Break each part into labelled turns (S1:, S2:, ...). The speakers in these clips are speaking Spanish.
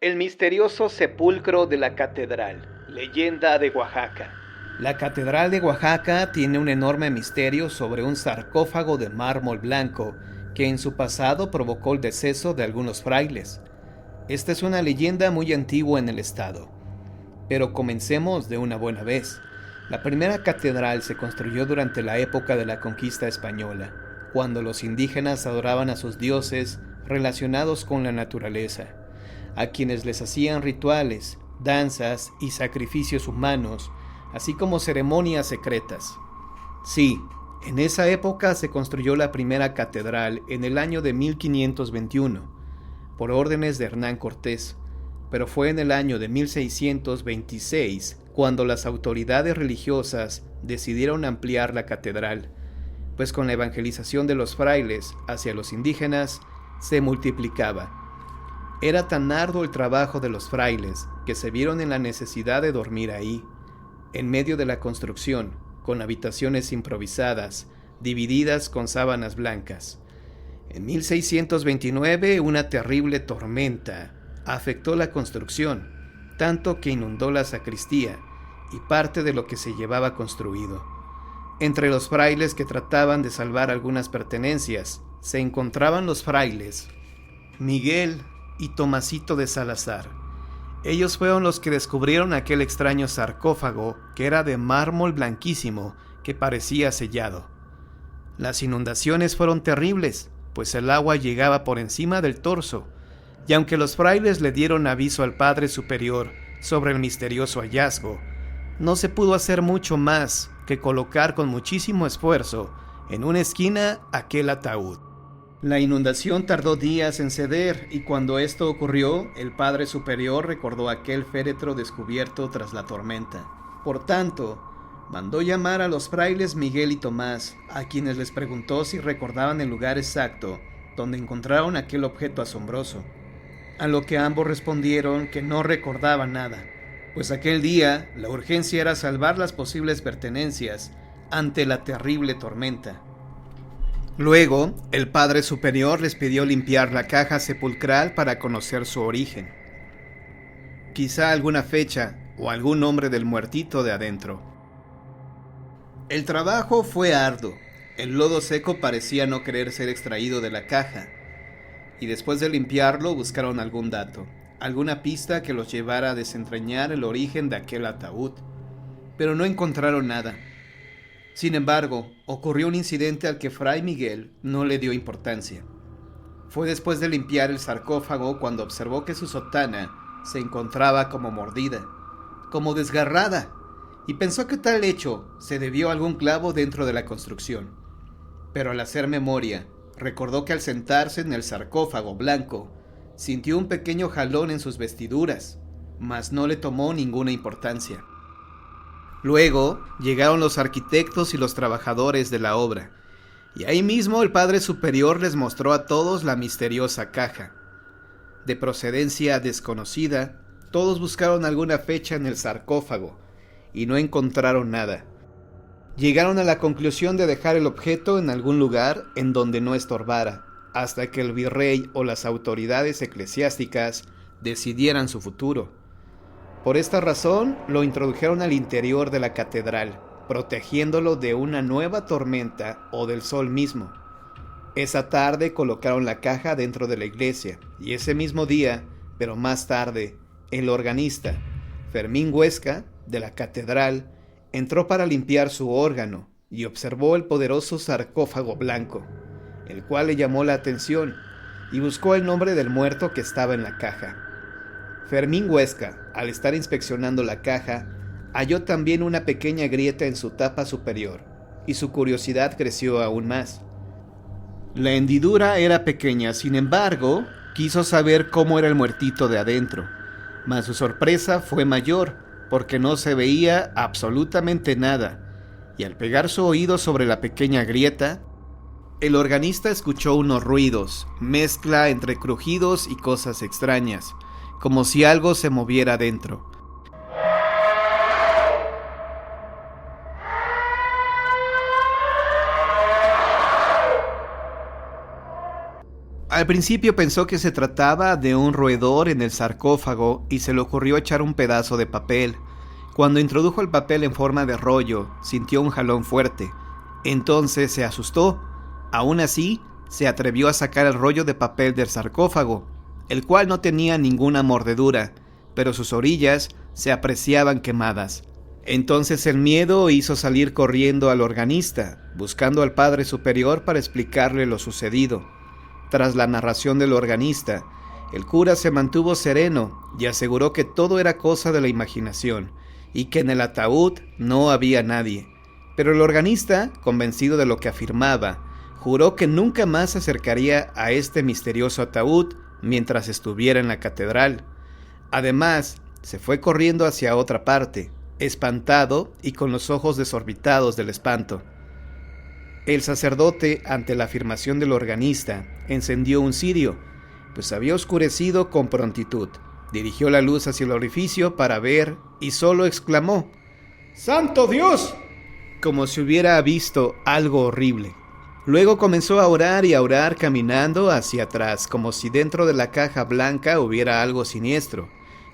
S1: El misterioso sepulcro de la catedral, leyenda de Oaxaca. La catedral de Oaxaca tiene un enorme misterio sobre un sarcófago de mármol blanco que en su pasado provocó el deceso de algunos frailes. Esta es una leyenda muy antigua en el estado. Pero comencemos de una buena vez. La primera catedral se construyó durante la época de la conquista española, cuando los indígenas adoraban a sus dioses relacionados con la naturaleza, a quienes les hacían rituales, danzas y sacrificios humanos, así como ceremonias secretas. Sí, en esa época se construyó la primera catedral en el año de 1521, por órdenes de Hernán Cortés, pero fue en el año de 1626 cuando las autoridades religiosas decidieron ampliar la catedral, pues con la evangelización de los frailes hacia los indígenas se multiplicaba. Era tan arduo el trabajo de los frailes que se vieron en la necesidad de dormir ahí, en medio de la construcción, con habitaciones improvisadas, divididas con sábanas blancas. En 1629, una terrible tormenta afectó la construcción, tanto que inundó la sacristía y parte de lo que se llevaba construido. Entre los frailes que trataban de salvar algunas pertenencias, se encontraban los frailes Miguel y Tomasito de Salazar. Ellos fueron los que descubrieron aquel extraño sarcófago que era de mármol blanquísimo que parecía sellado. Las inundaciones fueron terribles, pues el agua llegaba por encima del torso, y aunque los frailes le dieron aviso al Padre Superior sobre el misterioso hallazgo, no se pudo hacer mucho más que colocar con muchísimo esfuerzo en una esquina aquel ataúd. La inundación tardó días en ceder y cuando esto ocurrió, el Padre Superior recordó aquel féretro descubierto tras la tormenta. Por tanto, mandó llamar a los frailes Miguel y Tomás, a quienes les preguntó si recordaban el lugar exacto donde encontraron aquel objeto asombroso, a lo que ambos respondieron que no recordaban nada, pues aquel día la urgencia era salvar las posibles pertenencias ante la terrible tormenta. Luego, el Padre Superior les pidió limpiar la caja sepulcral para conocer su origen. Quizá alguna fecha o algún nombre del muertito de adentro. El trabajo fue arduo. El lodo seco parecía no querer ser extraído de la caja. Y después de limpiarlo buscaron algún dato, alguna pista que los llevara a desentrañar el origen de aquel ataúd. Pero no encontraron nada. Sin embargo, ocurrió un incidente al que Fray Miguel no le dio importancia. Fue después de limpiar el sarcófago cuando observó que su sotana se encontraba como mordida, como desgarrada, y pensó que tal hecho se debió a algún clavo dentro de la construcción. Pero al hacer memoria, recordó que al sentarse en el sarcófago blanco, sintió un pequeño jalón en sus vestiduras, mas no le tomó ninguna importancia. Luego llegaron los arquitectos y los trabajadores de la obra, y ahí mismo el Padre Superior les mostró a todos la misteriosa caja. De procedencia desconocida, todos buscaron alguna fecha en el sarcófago, y no encontraron nada. Llegaron a la conclusión de dejar el objeto en algún lugar en donde no estorbara, hasta que el virrey o las autoridades eclesiásticas decidieran su futuro. Por esta razón, lo introdujeron al interior de la catedral, protegiéndolo de una nueva tormenta o del sol mismo. Esa tarde colocaron la caja dentro de la iglesia, y ese mismo día, pero más tarde, el organista, Fermín Huesca, de la catedral, entró para limpiar su órgano y observó el poderoso sarcófago blanco, el cual le llamó la atención, y buscó el nombre del muerto que estaba en la caja. Fermín Huesca, al estar inspeccionando la caja, halló también una pequeña grieta en su tapa superior, y su curiosidad creció aún más. La hendidura era pequeña, sin embargo, quiso saber cómo era el muertito de adentro, mas su sorpresa fue mayor, porque no se veía absolutamente nada, y al pegar su oído sobre la pequeña grieta, el organista escuchó unos ruidos, mezcla entre crujidos y cosas extrañas, como si algo se moviera dentro. Al principio pensó que se trataba de un roedor en el sarcófago y se le ocurrió echar un pedazo de papel. Cuando introdujo el papel en forma de rollo, sintió un jalón fuerte. Entonces se asustó. Aún así, se atrevió a sacar el rollo de papel del sarcófago, el cual no tenía ninguna mordedura, pero sus orillas se apreciaban quemadas. Entonces el miedo hizo salir corriendo al organista, buscando al Padre Superior para explicarle lo sucedido. Tras la narración del organista, el cura se mantuvo sereno y aseguró que todo era cosa de la imaginación y que en el ataúd no había nadie. Pero el organista, convencido de lo que afirmaba, juró que nunca más se acercaría a este misterioso ataúd mientras estuviera en la catedral. Además, se fue corriendo hacia otra parte, espantado y con los ojos desorbitados del espanto. El sacerdote, ante la afirmación del organista, encendió un cirio, pues había oscurecido con prontitud. Dirigió la luz hacia el orificio para ver y solo exclamó: ¡Santo Dios!, como si hubiera visto algo horrible. Luego comenzó a orar y a orar caminando hacia atrás, como si dentro de la caja blanca hubiera algo siniestro,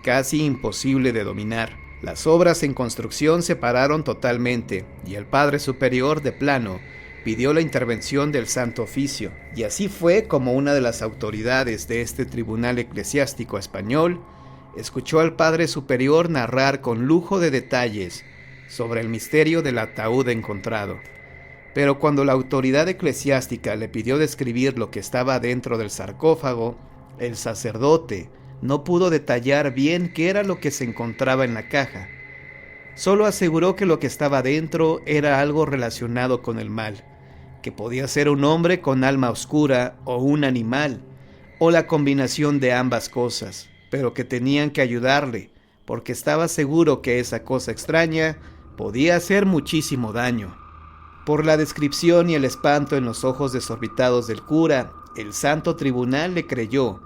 S1: casi imposible de dominar. Las obras en construcción se pararon totalmente y el Padre Superior de plano pidió la intervención del Santo Oficio. Y así fue como una de las autoridades de este tribunal eclesiástico español escuchó al Padre Superior narrar con lujo de detalles sobre el misterio del ataúd encontrado. Pero cuando la autoridad eclesiástica le pidió describir lo que estaba dentro del sarcófago, el sacerdote no pudo detallar bien qué era lo que se encontraba en la caja. Solo aseguró que lo que estaba dentro era algo relacionado con el mal, que podía ser un hombre con alma oscura o un animal, o la combinación de ambas cosas, pero que tenían que ayudarle, porque estaba seguro que esa cosa extraña podía hacer muchísimo daño. Por la descripción y el espanto en los ojos desorbitados del cura, el santo tribunal le creyó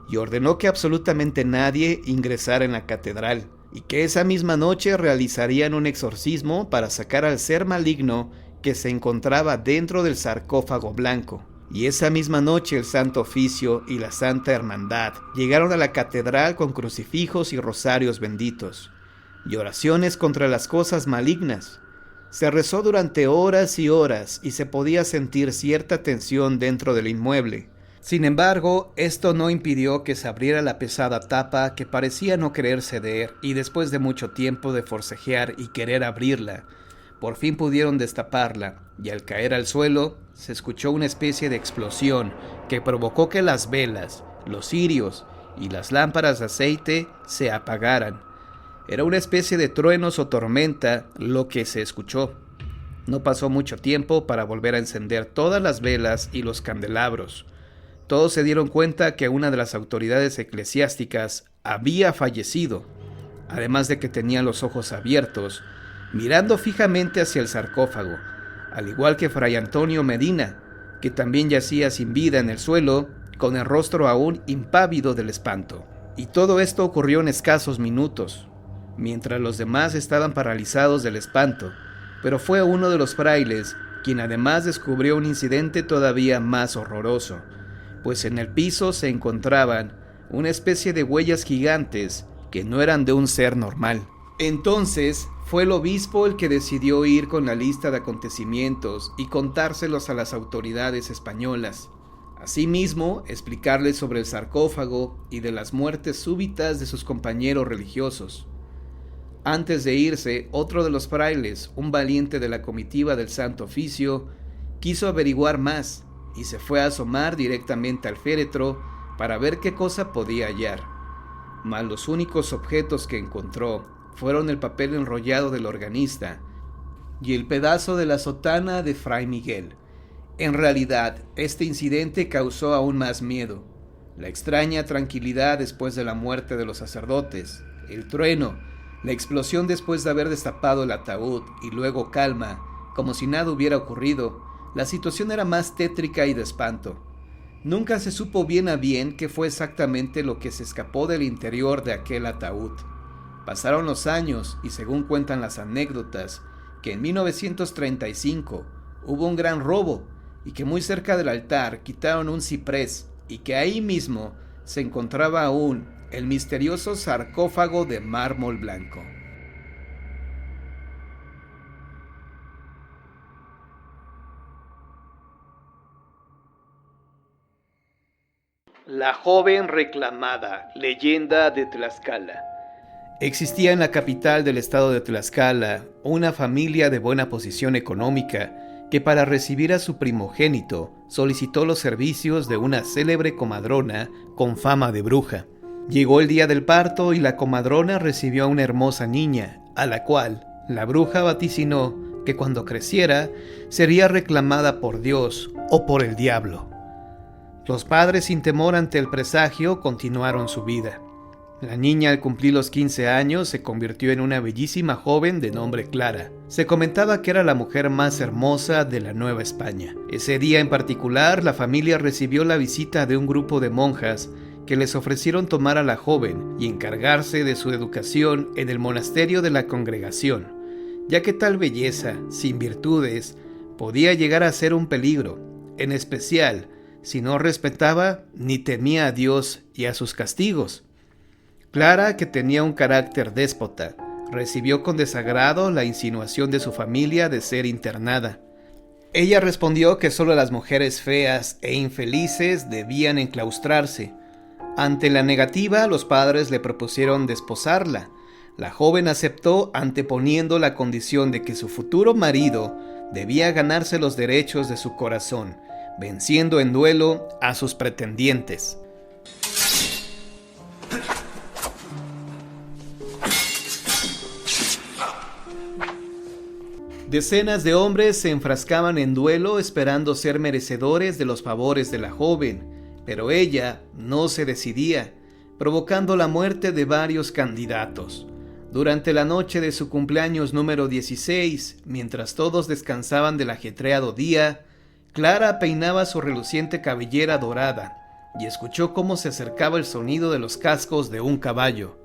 S1: y ordenó que absolutamente nadie ingresara en la catedral, y que esa misma noche realizarían un exorcismo para sacar al ser maligno que se encontraba dentro del sarcófago blanco. Y esa misma noche el Santo Oficio y la Santa Hermandad llegaron a la catedral con crucifijos y rosarios benditos, y oraciones contra las cosas malignas. Se rezó durante horas y horas y se podía sentir cierta tensión dentro del inmueble. Sin embargo, esto no impidió que se abriera la pesada tapa que parecía no querer ceder, y después de mucho tiempo de forcejear y querer abrirla, por fin pudieron destaparla, y al caer al suelo se escuchó una especie de explosión que provocó que las velas, los cirios y las lámparas de aceite se apagaran. Era una especie de truenos o tormenta lo que se escuchó. No pasó mucho tiempo para volver a encender todas las velas y los candelabros. Todos se dieron cuenta que una de las autoridades eclesiásticas había fallecido, además de que tenía los ojos abiertos, mirando fijamente hacia el sarcófago, al igual que Fray Antonio Medina, que también yacía sin vida en el suelo, con el rostro aún impávido del espanto. Y todo esto ocurrió en escasos minutos, mientras los demás estaban paralizados del espanto, pero fue uno de los frailes quien además descubrió un incidente todavía más horroroso, pues en el piso se encontraban una especie de huellas gigantes que no eran de un ser normal. Entonces fue el obispo el que decidió ir con la lista de acontecimientos y contárselos a las autoridades españolas. Asimismo, explicarles sobre el sarcófago y de las muertes súbitas de sus compañeros religiosos. Antes de irse, otro de los frailes, un valiente de la comitiva del Santo Oficio, quiso averiguar más y se fue a asomar directamente al féretro para ver qué cosa podía hallar. Mas los únicos objetos que encontró fueron el papel enrollado del organista y el pedazo de la sotana de Fray Miguel. En realidad, este incidente causó aún más miedo. La extraña tranquilidad después de la muerte de los sacerdotes, el trueno, la explosión después de haber destapado el ataúd y luego calma, como si nada hubiera ocurrido. La situación era más tétrica y de espanto. Nunca se supo bien a bien qué fue exactamente lo que se escapó del interior de aquel ataúd. Pasaron los años y según cuentan las anécdotas, que en 1935 hubo un gran robo y que muy cerca del altar quitaron un ciprés y que ahí mismo se encontraba aún el misterioso sarcófago de mármol blanco. La joven reclamada, leyenda de Tlaxcala. Existía en la capital del estado de Tlaxcala una familia de buena posición económica que para recibir a su primogénito solicitó los servicios de una célebre comadrona con fama de bruja. Llegó el día del parto y la comadrona recibió a una hermosa niña, a la cual la bruja vaticinó que cuando creciera sería reclamada por Dios o por el diablo. Los padres, sin temor ante el presagio, continuaron su vida. La niña, al cumplir los 15 años, se convirtió en una bellísima joven de nombre Clara. Se comentaba que era la mujer más hermosa de la Nueva España. Ese día en particular, la familia recibió la visita de un grupo de monjas que les ofrecieron tomar a la joven y encargarse de su educación en el monasterio de la congregación, ya que tal belleza, sin virtudes, podía llegar a ser un peligro, en especial si no respetaba ni temía a Dios y a sus castigos. Clara, que tenía un carácter déspota, recibió con desagrado la insinuación de su familia de ser internada. Ella respondió que solo las mujeres feas e infelices debían enclaustrarse. Ante la negativa, los padres le propusieron desposarla. La joven aceptó, anteponiendo la condición de que su futuro marido debía ganarse los derechos de su corazón, venciendo en duelo a sus pretendientes. Decenas de hombres se enfrascaban en duelo esperando ser merecedores de los favores de la joven, pero ella no se decidía, provocando la muerte de varios candidatos. Durante la noche de su cumpleaños número 16, mientras todos descansaban del ajetreado día, Clara peinaba su reluciente cabellera dorada y escuchó cómo se acercaba el sonido de los cascos de un caballo.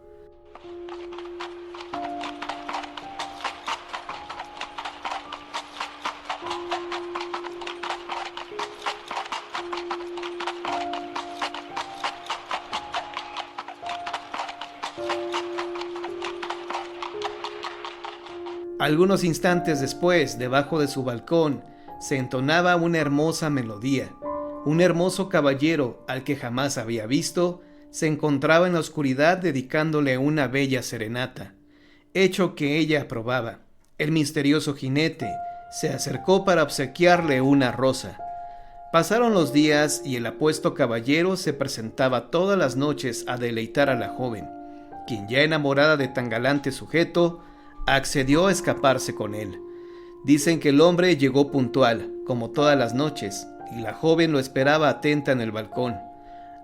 S1: Algunos instantes después, debajo de su balcón, se entonaba una hermosa melodía. Un hermoso caballero, al que jamás había visto, se encontraba en la oscuridad dedicándole una bella serenata, hecho que ella aprobaba. El misterioso jinete se acercó para obsequiarle una rosa. Pasaron los días y el apuesto caballero se presentaba todas las noches a deleitar a la joven, quien, ya enamorada de tan galante sujeto, accedió a escaparse con él. Dicen que el hombre llegó puntual, como todas las noches, y la joven lo esperaba atenta en el balcón.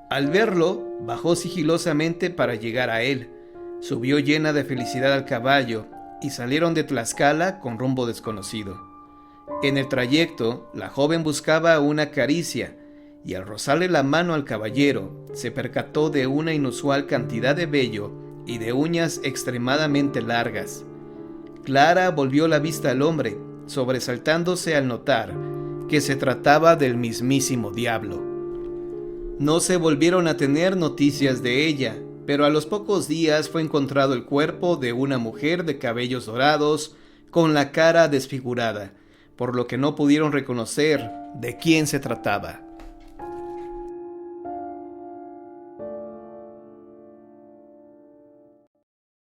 S1: Al verlo, bajó sigilosamente para llegar a él. Subió llena de felicidad al caballo y salieron de Tlaxcala con rumbo desconocido. En el trayecto, la joven buscaba una caricia y al rozarle la mano al caballero, se percató de una inusual cantidad de vello y de uñas extremadamente largas. Clara volvió la vista al hombre, sobresaltándose al notar que se trataba del mismísimo diablo. No se volvieron a tener noticias de ella, pero a los pocos días fue encontrado el cuerpo de una mujer de cabellos dorados, con la cara desfigurada, por lo que no pudieron reconocer de quién se trataba.